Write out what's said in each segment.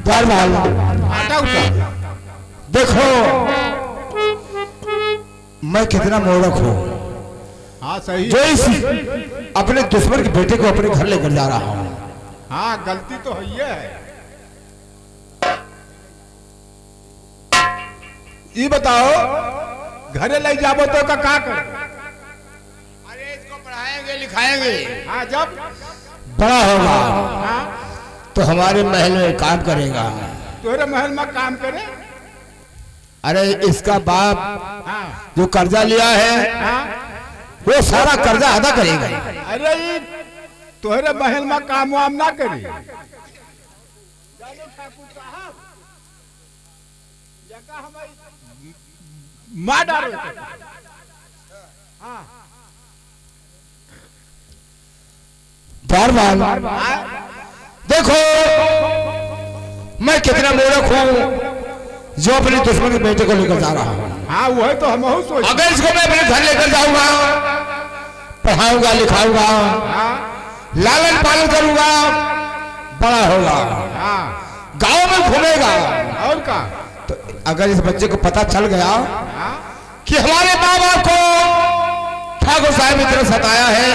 दरबार आटा उठा। देखो मैं कितना मूर्ख हूँ। हाँ सही जो है। इस अपने दुश्मन के बेटे को अपने घर लेकर जा रहा हूँ। हाँ गलती तो है ही है। ये बताओ घरे ले जाबो तो का कर? अरे इसको पढ़ाएंगे लिखाएंगे। हाँ जब बड़ा होगा हाँ तो हमारे महल में काम करेगा। तोरे महल में काम करे। अरे इसका बाप हाँ जो कर्जा लिया है हाँ। वो सारा कर्जा अदा करेगा। अरे ये तोहरे महल में काम वाम ना करे। मार डालो। हाँ दरबार देखो मैं कितना मूर्ख हूँ जो अपने दुश्मन के बेटे को लेकर जा रहा हूँ। हाँ वही तो हम सोच। अगर इसको मैं अपने घर लेकर जाऊंगा, पढ़ाऊंगा लिखाऊंगा, लालन पालन करूंगा, बड़ा होगा, हाँ गांव में घूमेगा। और का तो अगर इस बच्चे को पता चल गया हाँ कि हमारे माँ बाप को ठाकुर साहब की तरह सताया है,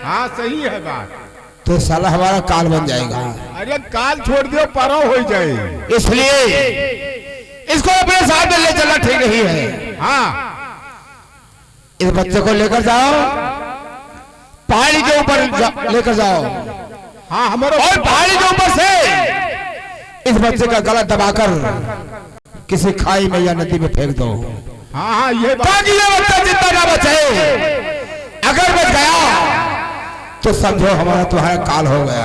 हाँ सही है बात। तो साला हमारा काल बन जाएगा। अरे काल छोड़ दियो परो हो जाए। इसलिए इसको अपने साथ में ले चलना ठीक नहीं है। हाँ इस बच्चे को लेकर जाओ, पहाड़ी के ऊपर लेकर जाओ हाँ हमारे और पहाड़ी के ऊपर से इस बच्चे का गला दबाकर किसी खाई में या नदी में फेंक दो। हाँ हाँ ये बात। ताकि ये बच्चा जितना ना बचे। अगर बच गया तो समझो हमारा तुम्हारा काल हो गया।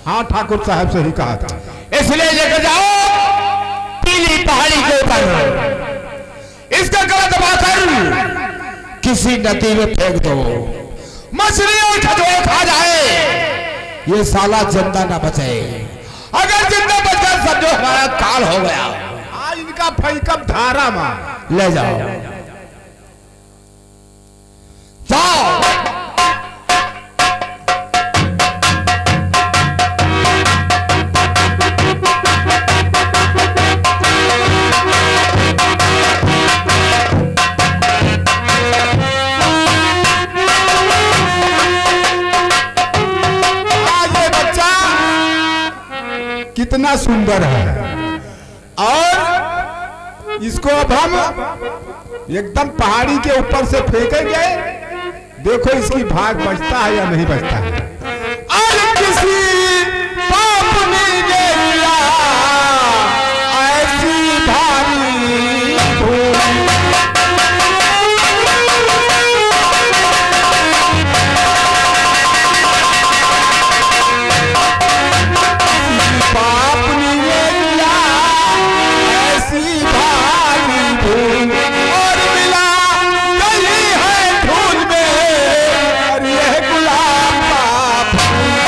हाँ ठाकुर साहब से ही कहा था। इसलिए लेकर जाओ पीली पहाड़ी के ऊपर, इसका गला दबाकर किसी नदी में फेंक दो। मछली और कछुए खा जाए, ये साला जिंदा ना बचे। अगर जिंदा बच गया समझो हमारा काल हो गया। हाँ इनका फैकब धारा में ले जाओ जाओ। कितना सुंदर है। और इसको अब हम एकदम पहाड़ी के ऊपर से फेंकेंगे। देखो इसकी भाग बचता है या नहीं बचता है। और किसी पाप ने ले लिया ऐसी भारी धूल। पाप ने ले लिया ऐसी भारी धूल और मिला गई है धूल में और यह गुलाब का फूल।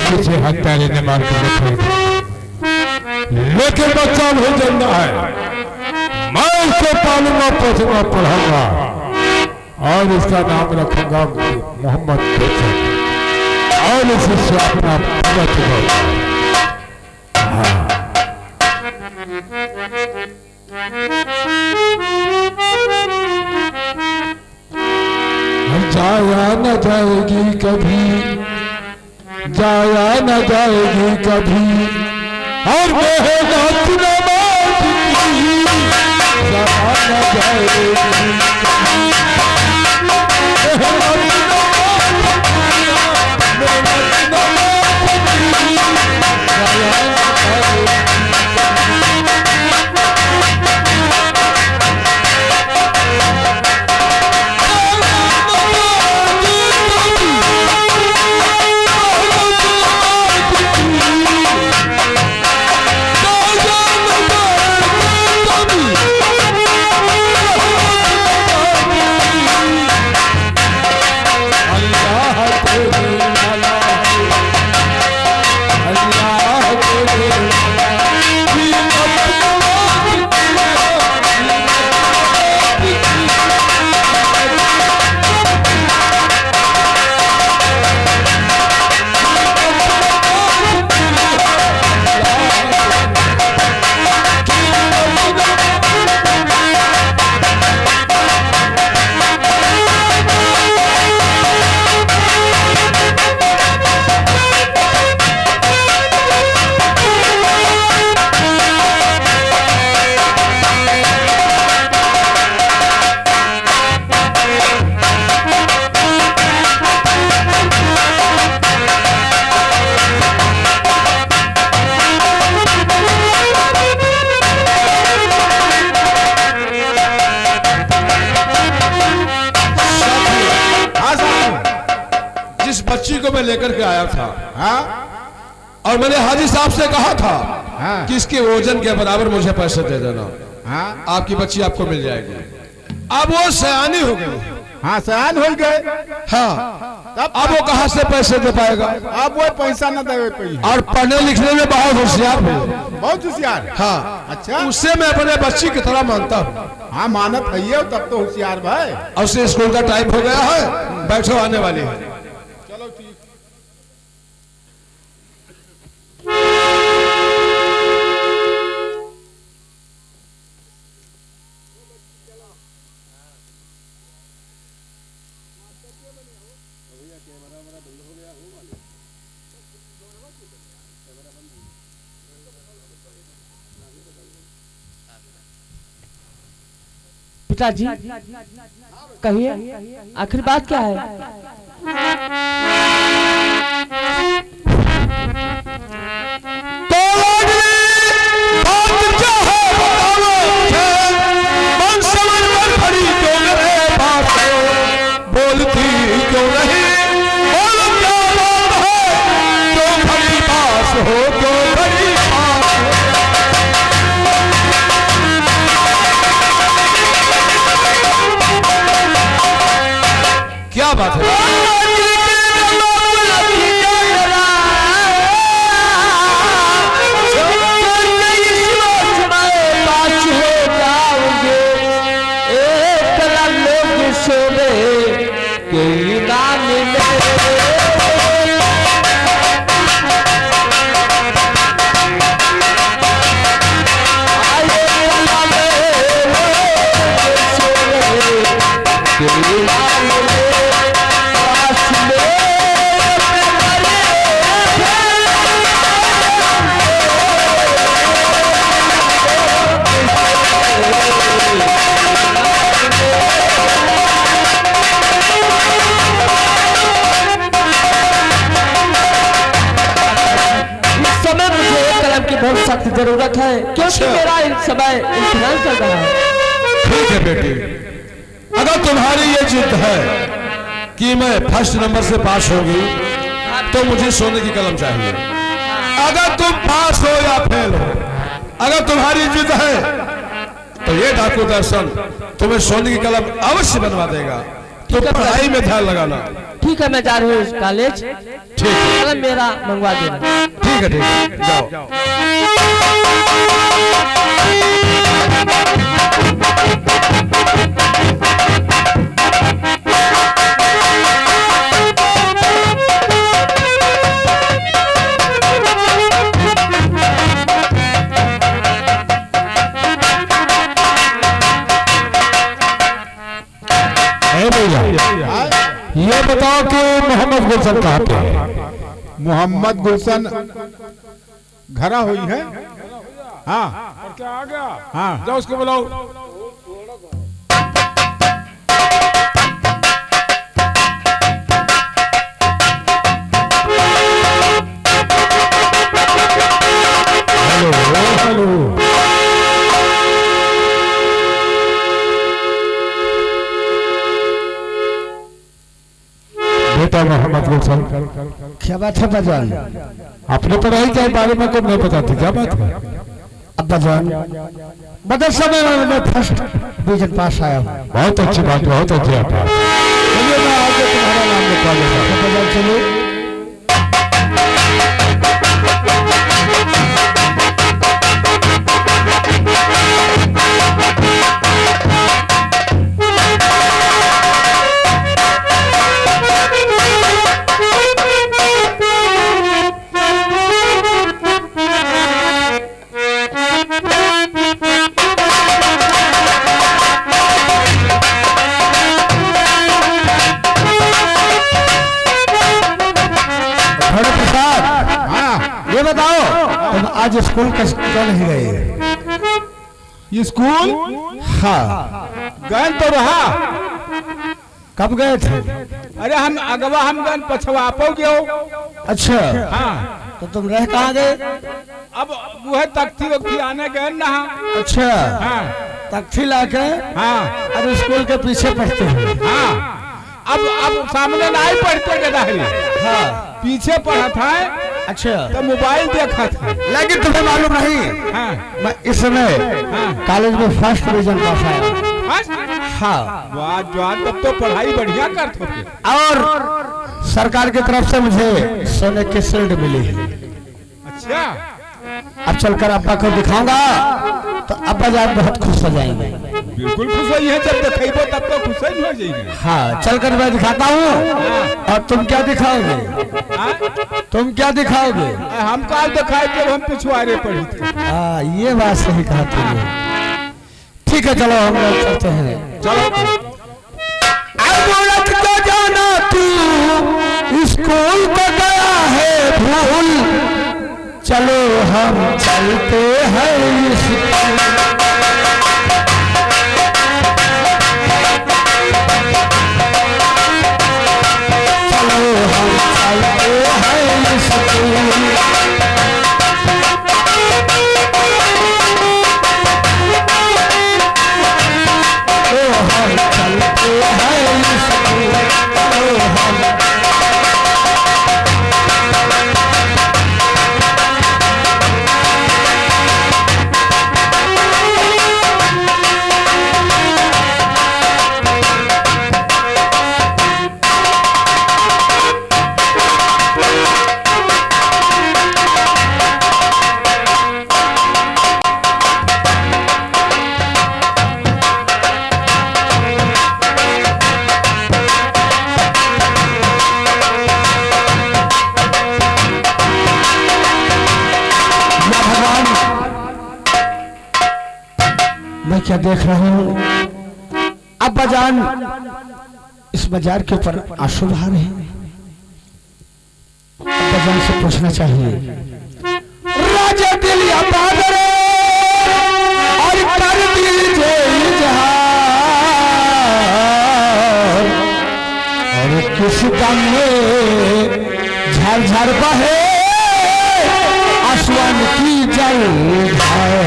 किसी हत्यारे ने मार के रखा, लेकिन बच्चा नहीं जानना है। मैं इसको पालूंगा पोसूंगा पढ़ाऊंगा और इसका नाम रखूंगा मोहम्मद और इसी से अपना पूरा चुका। जाया न जाएगी कभी, जाया न जाएगी कभी और मेहनत न मांगेगी, जाया न जाएगी कभी। मेहनत न मांगेगी, जाया न जाएगी। जिस बच्ची को मैं लेकर के आया था, हाँ और मैंने हाजी साहब से कहा था हाँ कि इसके वजन के बराबर मुझे पैसे दे देना, हाँ आपकी बच्ची आपको मिल जाएगी। अब वो सयानी हो गई। हाँ सयान हो गए। हाँ, तब अब वो कहाँ से पैसे दे पाएगा? अब वो पैसा न दे पाई। और पढ़ने लिखने में बहुत होशियार है। बहुत होशियार। हाँ, अच्छा, उससे मैं अपने बच्ची की तरह मानता हूँ। हाँ मानत है, तब तो होशियार भाई। और उससे स्कूल का टाइम हो गया है, बैठो आने वाली है। चलो ठीक। पिताजी कहिए, आखिर बात क्या है? क्या बात है? बहुत सख्त जरूरत है, क्योंकि मेरा इस समय इम्तिहान चल रहा है। ठीक है बेटी, अगर तुम्हारी ये जिद है कि मैं फर्स्ट नंबर से पास होगी, तो मुझे सोने की कलम चाहिए। अगर तुम पास हो या फेल हो, अगर तुम्हारी जिद है तो ये डाकू दर्शन तुम्हें सोने की कलम अवश्य बनवा देगा। तो पढ़ाई में ध्यान लगाना। ठीक है, मैं जा रही हूँ कॉलेज। ठीक है, कलम मेरा मंगवा देना। ठीक है, ठीक है, जाओ। ये बताओ कि मोहम्मद गुलशन कहाँ पे है? मोहम्मद गुलशन घरा हुई है। हाँ क्या आ गया? हाँ जाओ उसको बुलाओ। हेलो हेलो, बेटा मोहम्मद गुलशन, क्या बात है बजान? अपनी पढ़ाई के बारे में कुछ नहीं पता थी, क्या बात है? अब बजान मदरसा में मैं फर्स्ट डिवीजन पास आया हूँ। बहुत अच्छी बात, बहुत अच्छी बात। चलिए मैं आगे तुम्हारा नाम लिखवा देता हूँ। बजान चलिए। ये बताओ तुम आज स्कूल क्यों नहीं गए? ये स्कूल? हाँ, गए तो रहा। कब गए थे? अरे हम अगवा हम गए पछवा पो गयो। अच्छा, हाँ तो तुम रह कहाँ गए? अब वो है तख्ती वक्ती आने गए ना। अच्छा, हाँ तख्ती लाके हाँ अब स्कूल के पीछे पढ़ते हो। हाँ अब सामने ना ही पढ़ते गदाहरी। हाँ पीछे पढ़ा था अच्छा तो मोबाइल देखा था। लेकिन तुम्हें मालूम नहीं, हाँ मैं इस समय कॉलेज में फर्स्ट डिवीजन पास आया। फर्स्ट? हाँ, वाह जवान, तब तो पढ़ाई बढ़िया करते थे। और सरकार की तरफ से मुझे सोने की शील्ड मिली है। अच्छा अब चलकर अब्बा को दिखाऊंगा तो अब्बा जान बहुत खुश हो जाएंगे। बिल्कुल खुश होइए, जब देखेबो तब तो खुश ही हो जाएंगे। हाँ, चलकर मैं दिखाता हूँ। और तुम क्या दिखाओगे? हाँ? तुम क्या दिखाओगे? हम काल दिखाए जब हम पिछुआरे पढ़ी थे। हाँ, ये बात सही कहा तुमने। ठीक है, चलो हम लोग चलते हैं। चलो अब तो जाना तू स्कूल को गया है भूल, चलो हम चलते हैं स्कूल। चलो हम चलते हैं स्कूल। मैं क्या देख रहा हूँ? अब्बा जान इस बाजार के ऊपर आंसू बहा रहे हैं। अब्बा जान से पूछना चाहिए, राजा दिल या बादर और कर दीजिए इजहार, और किस दम में झरझर बहे आसमान की जलधार।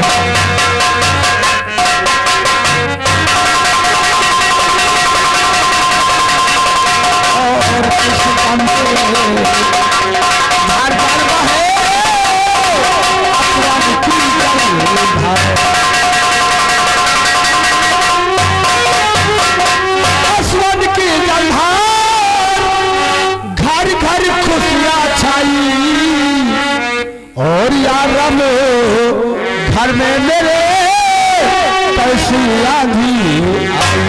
घर घर खुशियाँ छाई और यार घर में मेरे कैसी आंधी आई।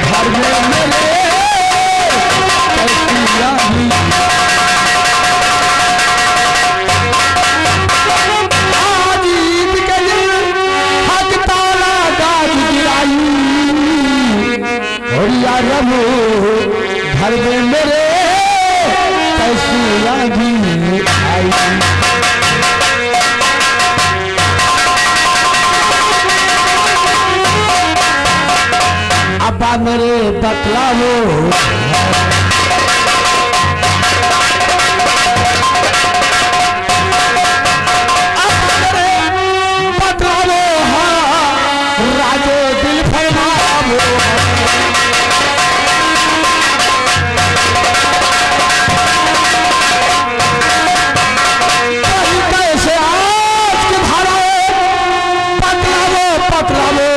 घर में मेरे कैसी आंधी आज ईद के दिन हक ताला गाज गिराई और यार घर में मेरे कैसी आंधी आई। अब्बा मेरे बतलाओ राजो दिल फरमाओ, कैसे आज के धारा पतलाओ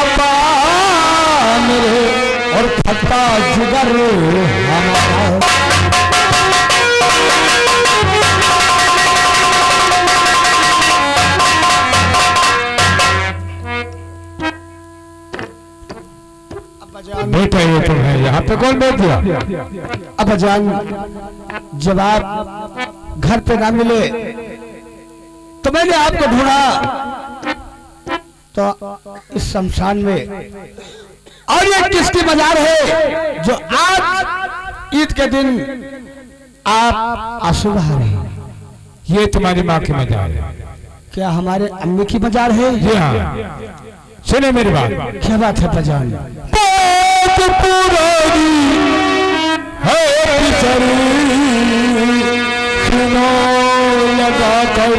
अब्बा मेरे और फटता जिगर हमारा। बेटा ये तो है, यहाँ पे कौन बैठ गया? अब जान जब आप घर पे ना मिले तो मैंने आपको ढूंढा तो इस शमशान में, और ये किसकी मजार है जो आज ईद के दिन आप आंसू बहा रहे हैं? ये तुम्हारी माँ की मजार है। क्या हमारे अम्मी की मजार है? जी हाँ, सुने मेरी बात। क्या बात है पजान? पुरानी है पिछड़ी सुनो लगा कर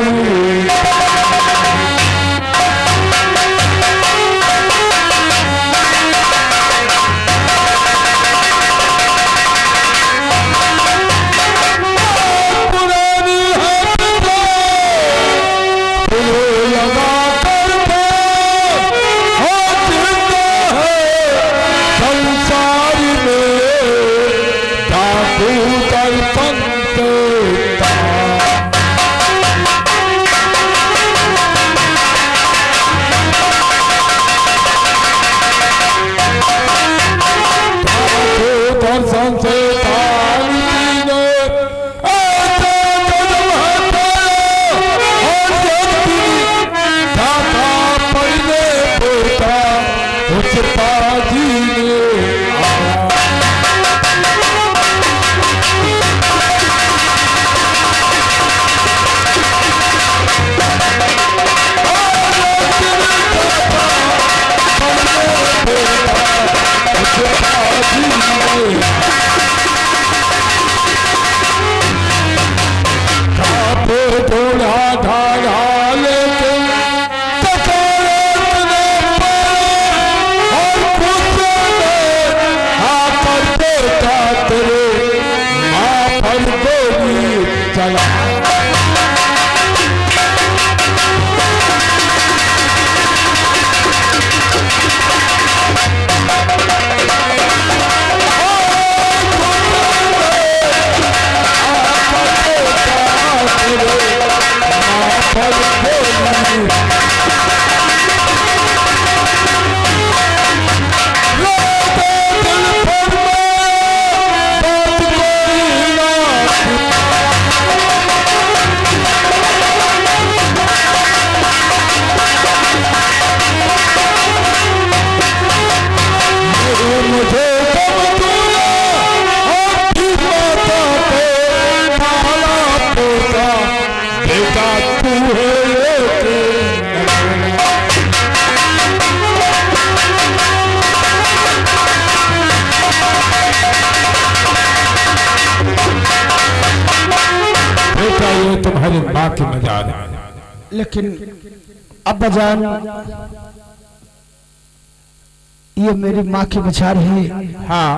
तुम्हारी माँ की मजाल है। लेकिन अब्बा जान, ये मेरी माँ की विचार है। हाँ,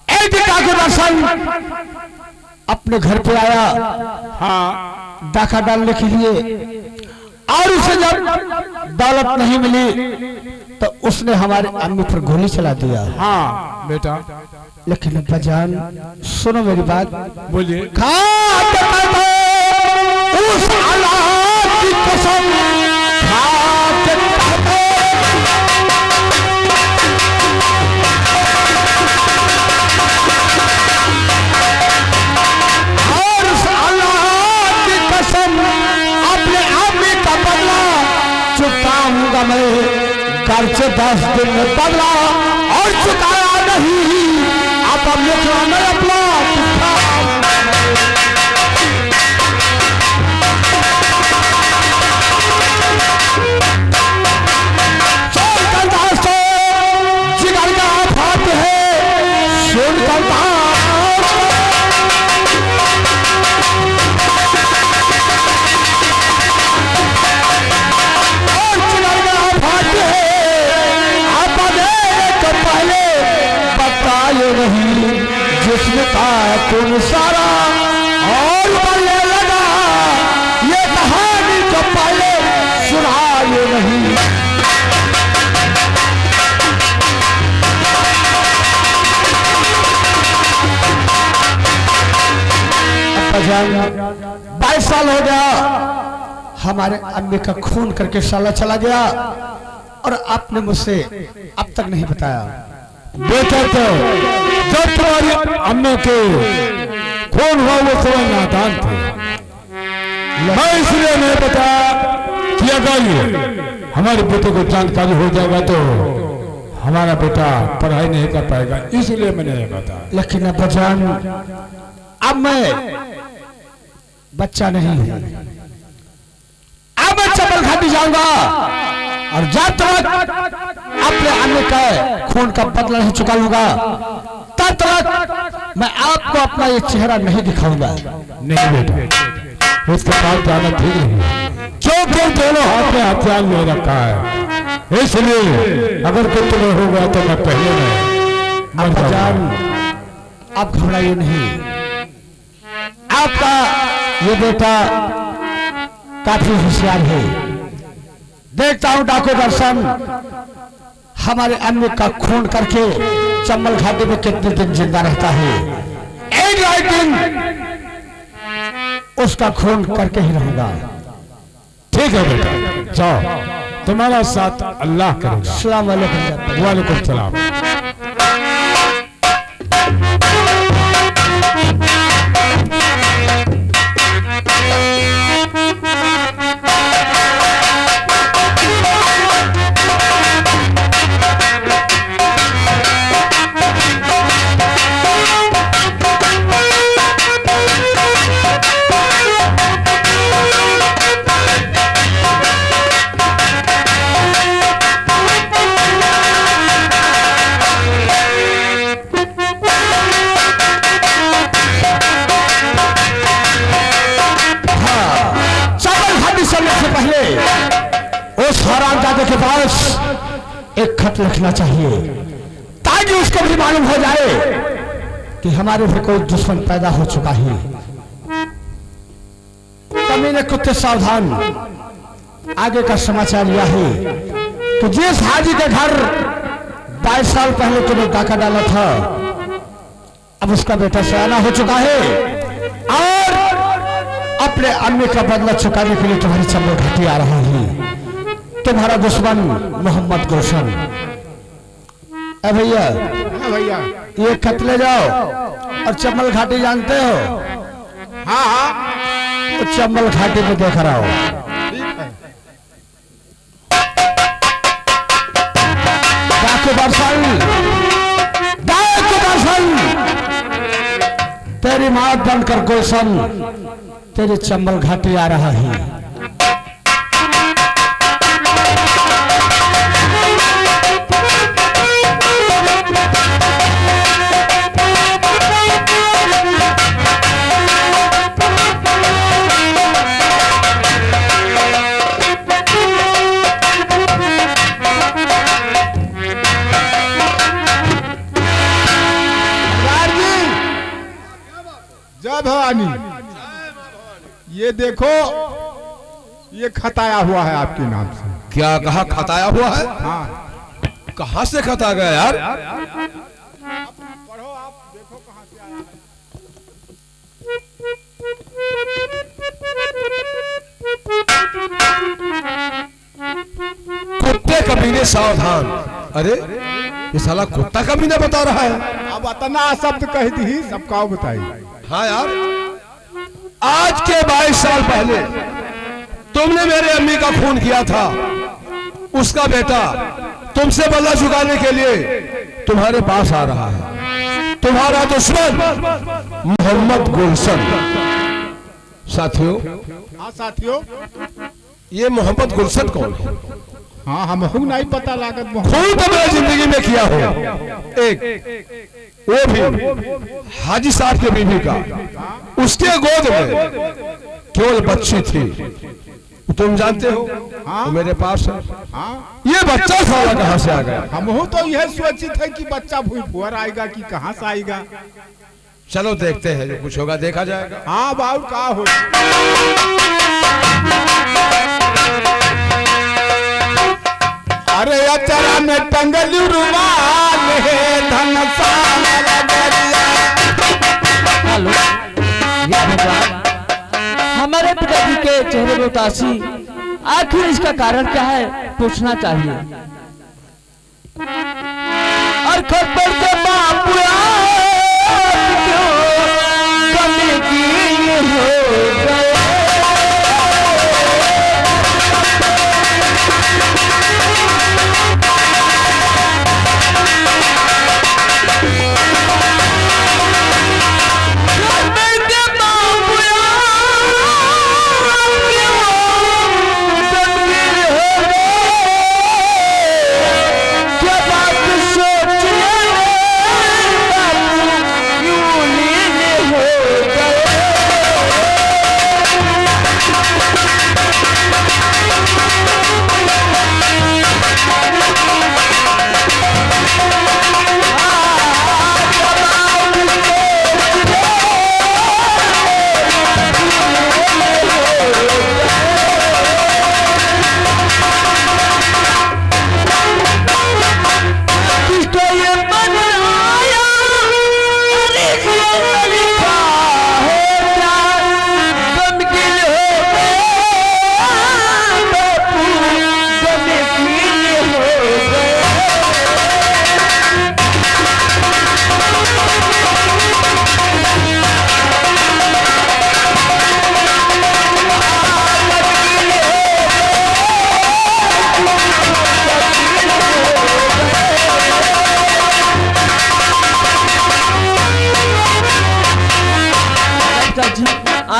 एक के दर्शन अपने घर पे आया, हाँ, डाका डालने के लिए, और उसे जब दौलत नहीं मिली तो उसने हमारे अम्मी पर गोली चला दिया। हाँ बेटा, लेकिन अब्बा जान सुनो मेरी बात, बोलिए। उस अल्लाह की कसम खाते और उस अल्लाह की कसम अपने अम्मी का बदला चुकाऊंगा मैं, घर से 10 दिन में बदला और चुकाया नहीं। अब लिखना मैं अपना जिगर का फात है, सुन करता और जिगर का फात है। आप तो पहले बताए नहीं, जिसने कहा तुम सारा और बोलने लगा, ये कहानी तो पहले सुनाए नहीं। अब्बा जान 22 साल हो गया, हमारे अम्मी का खून करके साला चला गया और आपने मुझसे अब तक नहीं बताया। बेटा तो जब तुम्हारी अम्मा के खून हुआ वो समय नादान थे, मैं इसलिए नहीं बताया कि अगर ये हमारे बेटे को जानकारी हो जाएगा तो हमारा बेटा पढ़ाई नहीं कर पाएगा, इसलिए मैंने नहीं बताया। लेकिन अब्बा जान अब मैं बच्चा नहीं हूं, अब मैं चपल घाटी जाऊंगा और जब तक अपने अम्मी का खून का बदला नहीं चुका लूंगा तब तक मैं आपको अपना ये चेहरा नहीं दिखाऊंगा। नहीं बेटा, उसके पास जाना ठीक नहीं है, क्योंकि दोनों हाथ में हथियार ले रखा है। इसलिए अगर कुछ तुम्हें हो गया तो मैं पहले में मर जान, जाऊंगा। आप घबराइए नहीं। आपका ये बेटा काफी होशियार है। देखता हूं डाकू दर्शन हमारे अन्य का खून करके चंबल घाटी में कितने दिन जिंदा रहता है। एक ना एक दिन उसका खून करके ही रहूंगा। ठीक है बेटा, जाओ, तुम्हारा साथ अल्लाह करेगा। अस्सलाम वालेकुम। वालेकुम सलाम। के पास एक खत लिखना चाहिए ताकि उसको भी मालूम हो जाए कि हमारे भी कोई दुश्मन पैदा हो चुका है। कमीने कुत्ते सावधान, आगे का समाचार यह है कि जिस हाजी के घर 22 साल पहले तुमने डाका डाला था, अब उसका बेटा सयाना हो चुका है और अपने अम्मी का बदला चुकाने के लिए तुम्हारी चंबल घाटी आ रहा है। तुम्हारा दुश्मन मोहम्मद गुलशन। भैया, हाँ भैया, ये खत ले जाओ और चंबल घाटी जानते हो? हाँ हाँ तो चंबल घाटी में देख रहा हो। ठीक है। डाकू दर्शन, डाकू दर्शन, तेरी मौत बनकर गुलशन तेरी चंबल घाटी आ रहा है। जय भवानी, ये देखो, ये खताया हुआ है आपके नाम से। क्या कहा खताया हुआ है? हाँ, कहां से खत आ गया यार? पढ़ो आप, देखो कहाँ से आया है। कुत्ते कमीने सावधान। अरे ये साला कुत्ता कमीना बता रहा है। अब इतना शब्द कह दी, सबका बताइए। हाँ यार, आज के 22 साल पहले तुमने मेरे अम्मी का खून किया था। उसका बेटा तुमसे बदला चुकाने के लिए तुम्हारे पास आ रहा है। तुम्हारा दुश्मन मोहम्मद गुलशन। साथियों, हाँ साथियों, ये मोहम्मद गुलशन कौन है? हाँ हमको नहीं पता लागत। खून तो मेरी जिंदगी में किया हो, एक वो भी हाजी साहब के बीवी का। उसके गोद में केवल बच्ची थी, तुम जानते हो। हाँ? वो मेरे पास है। हाँ, ये बच्चा साला कहां से आ गया? हम तो यह सोचित है कि बच्चा भूई फुहर आएगा कि कहाँ से आएगा। चलो देखते हैं, जो कुछ होगा देखा जाएगा। हाँ बाबू, का हो। अरे अचरा में टंगल रुमाल है, धन हेलो, ये भगवान, हमारे पिताजी के चेहरे में उदासी, आखिर इसका कारण क्या है पूछना चाहिए। और खबर के बापू क्यों कमी की हो गए। क्या बात सोच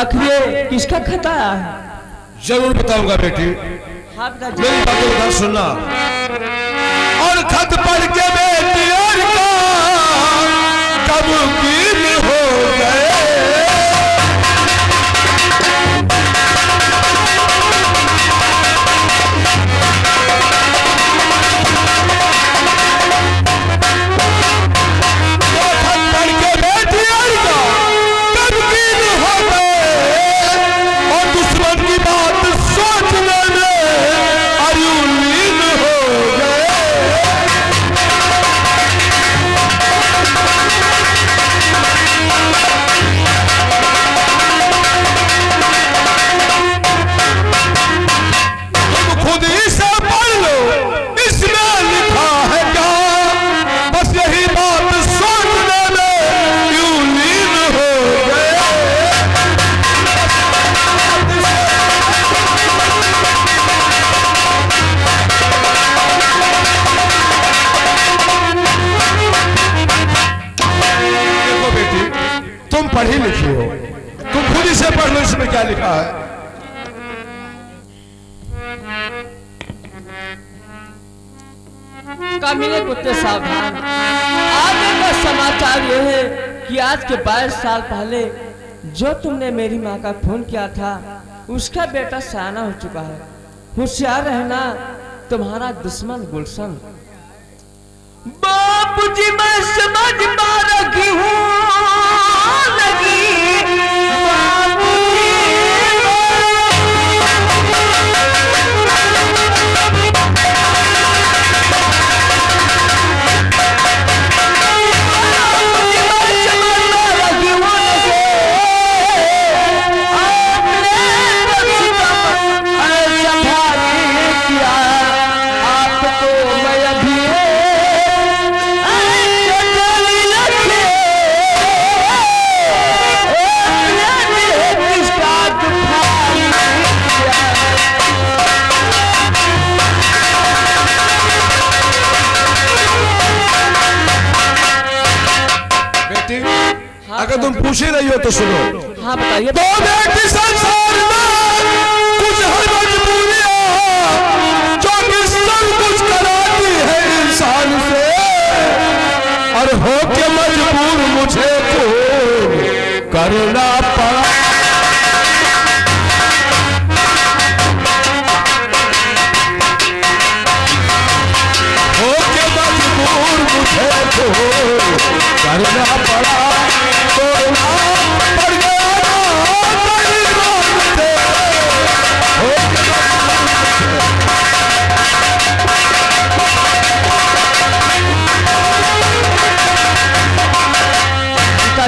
आखिर ये किसका खता है? जरूर बताऊंगा बेटी, हाँ पिताजी। मेरी बातों का सुनना। और खत पढ़ के बेटी और कब कील हो गए, पढ़ी लिखी हो, तुम खुद ही से पढ़ लो इसमें क्या लिखा है। कामिले कुत्ते सावधान। आगे का समाचार यह है कि आज के 22 साल पहले जो तुमने मेरी माँ का खून किया था, उसका बेटा सयाना हो चुका है। होशियार रहना, तुम्हारा दुश्मन गुलशन। बापूजी मैं समझ पा रही हूँ अगर तुम पूछ ही रही हो तो सुनो। हाँ बताइए। तो बेटी संसार में कुछ है मजबूरियां जो कि सब कुछ कराती है इंसान से, और हो के मजबूर मुझे तो करना पड़ा। हो के मजबूर मुझे तो करना पड़ा।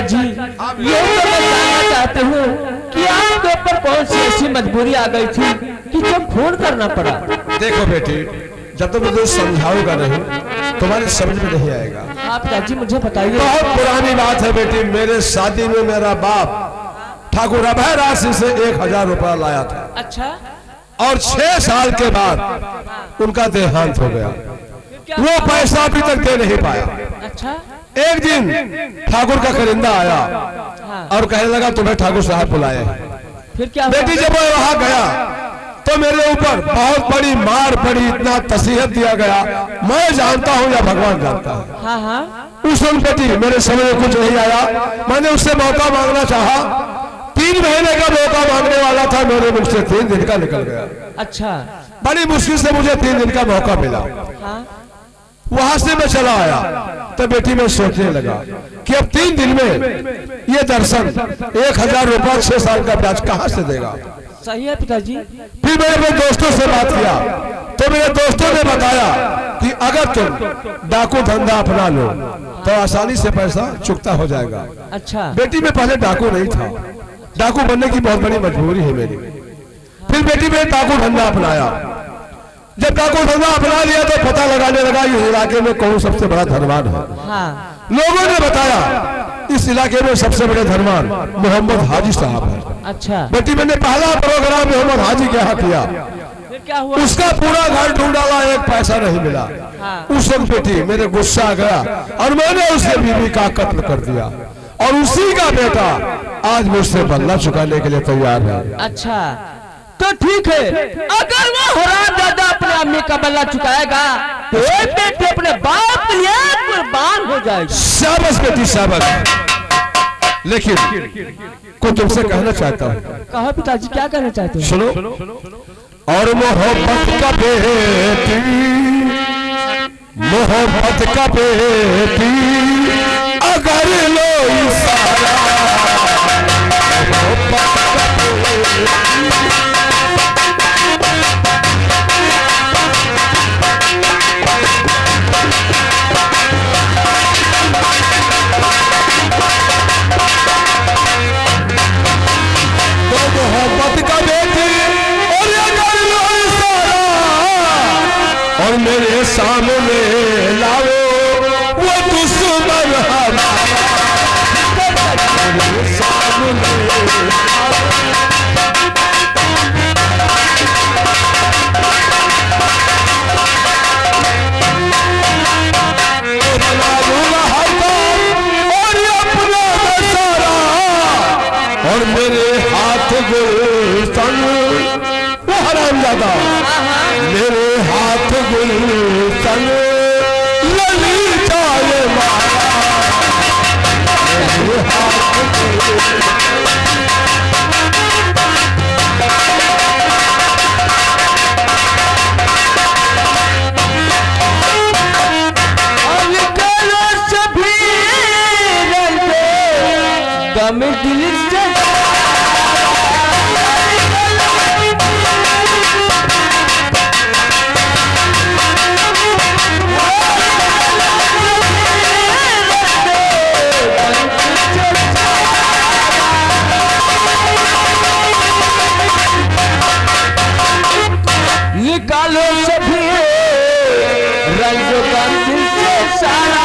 जी ये तो मैं जानना चाहती हूँ कि आपके ऊपर कौन सी ऐसी मजबूरी आ गई थी कि जो खून करना पड़ा। देखो बेटी, जब तक मुझे समझाऊंगा नहीं तुम्हारे समझ में नहीं आएगा। आप पिताजी मुझे बताइए। बहुत पुरानी बात है बेटी, मेरे शादी में मेरा बाप ठाकुर अभय राशि से 1000 रुपया लाया था। अच्छा। और 6 साल के बाद उनका देहांत हो गया। वो पैसा अभी तक दे नहीं पाया। अच्छा। एक दिन ठाकुर का करिंदा आया और कहने लगा तुम्हें ठाकुर साहब बुलाए। फिर क्या बेटी जब वो वहां गया तो मेरे ऊपर बहुत बड़ी मार पड़ी, इतना तसीहत दिया गया, मैं जानता हूं या भगवान जानता है। हाँ हाँ। उस वक्त बेटी मेरे समझ में कुछ नहीं आया, मैंने उससे मौका मांगना चाहा। 3 महीने का मौका मांगने वाला था, मेरे मुख से 3 दिन का निकल गया। अच्छा। बड़ी मुश्किल से मुझे 3 दिन का मौका मिला। हाँ? वहां से मैं चला आया तो बेटी मैं सोचने लगा कि अब 3 दिन में ये दर्शन 1000 रुपया 6 साल का ब्याज कहां से देगा। सही है पिताजी। फिर मैंने अपने दोस्तों से बात किया तो मेरे दोस्तों ने बताया कि अगर तुम डाकू धंधा अपना लो तो आसानी से पैसा चुकता हो जाएगा। अच्छा। बेटी में पहले डाकू नहीं था, डाकू बनने की बहुत बड़ी मजबूरी है मेरी। फिर बेटी ने डाकू धंधा अपनाया। जब डाकू धंधा अपना लिया तो पता लगाने लगा इस इलाके में कौन सबसे बड़ा धनवान है। हाँ। लोगों ने बताया इस इलाके में सबसे बड़े धनवान मोहम्मद हाजी साहब है। अच्छा। बेटी मैंने पहला प्रोग्राम मोहम्मद हाजी के यहाँ किया। फिर क्या हुआ? उसका पूरा घर ढूंढ डाला, एक पैसा नहीं मिला। हाँ। उस वक्त बेटी मेरे गुस्सा आ गया और मैंने उसके बीवी का कत्ल कर दिया और उसी का बेटा आज मुझसे बदला चुकाने के लिए तैयार है। अच्छा तो ठीक है, अगर वो हरामजादा अपने अम्मी का बदला चुकाएगा तो ये बेटे अपने बाप के लिए कुर्बान हो जाएगा। शाबाश बेटी शाबाश। लेकिन कुछ तुमसे कहना चाहता हूँ। कहो पिताजी, क्या कहना चाहते हो? सुनो। और मोहब्बत का बेटी, मोहब्बत का बेटी अगर लो इशारा, मोहब्बत का बेटी मोहब्बत का बेटी और अगर लो इशारा और मेरे सामने लाओ वो दुश्मन हमारा, मेरे सामने और मेरे हाथ गुलशन, वो हरामजादा मेरे हाथ गुलशन लली जाए मारा, मेरे हाथ दिल से निकालो सभी रंगों का दिल से सारा,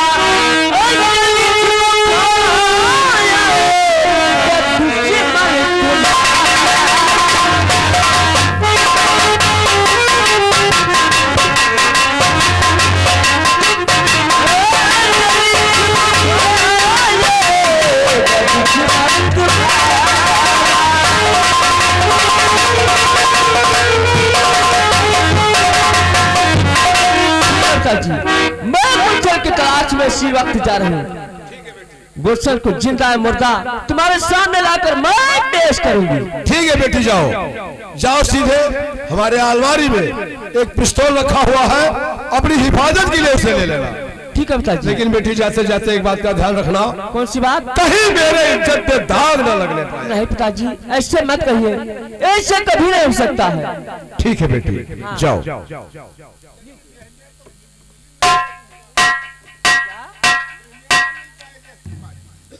जी मैं गुलशन की तलाश में इसी वक्त जा रही हूँ। गुलशन को जिंदा है मुर्दा तुम्हारे सामने लाकर मैं पेश करूंगी। ठीक है बेटी, जाओ जाओ सीधे हमारे अलमारी में एक पिस्तौल रखा हुआ है, अपनी हिफाजत के लिए उसे ले लेना। ठीक है पिताजी। लेकिन बेटी जाते जाते एक बात का ध्यान रखना। कौन सी बात? कहीं मेरे इज्जत पे दाग न लगने पाए। नहीं पिताजी, ऐसे मत कहिए, ऐसे कभी नहीं हो सकता है। ठीक है बेटी, जाओ।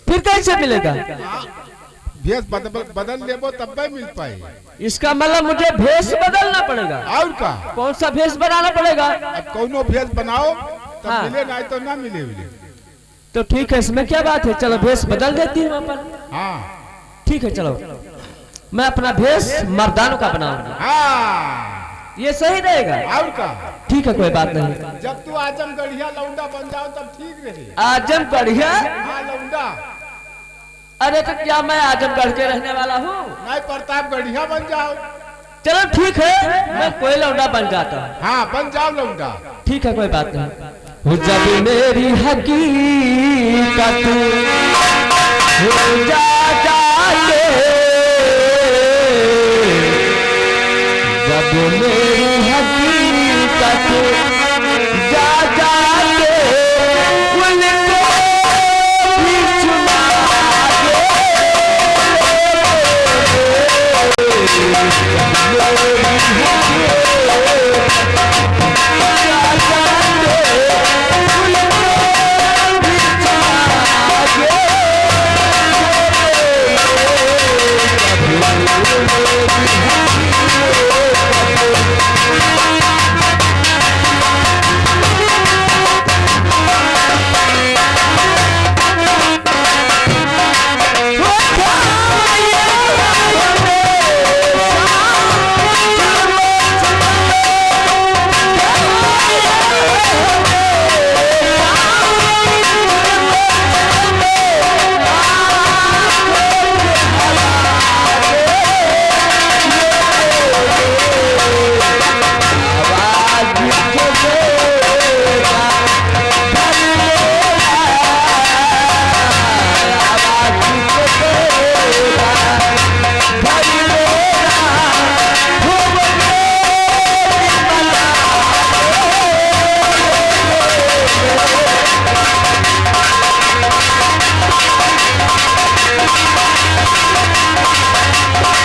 फिर कैसे मिलेगा? भेष बदल लेबो तब भी मिल पाए। इसका मतलब मुझे भेष बदलना पड़ेगा। और का? कौन सा भेष बनाना पड़ेगा? अब कौनो भेष बनाओ तब हाँ। मिले, नहीं तो ना मिले। तो ठीक है, इसमें क्या बात है, चलो भेष बदल देती हूँ अपन। हाँ ठीक है, चलो मैं अपना भेष मर्दानों का बनाऊंगा। हाँ, ये सही रहेगा। और का? ठीक है, कोई बात नहीं। जब तू आजमगढ़िया लौंडा बन जाओ तब ठीक रहे। आजमगढ़िया? हाँ लौंडा। अरे तो क्या मैं आजमगढ़ के रहने वाला हूँ? नहीं, प्रतापगढ़िया बन जाओ। चलो ठीक है, मैं कोई लौंडा बन जाता हूँ। हाँ बन जाओ लौंडा। ठीक है, कोई बात नहीं। जब मेरी हकीकत हो जाए, जब मेरी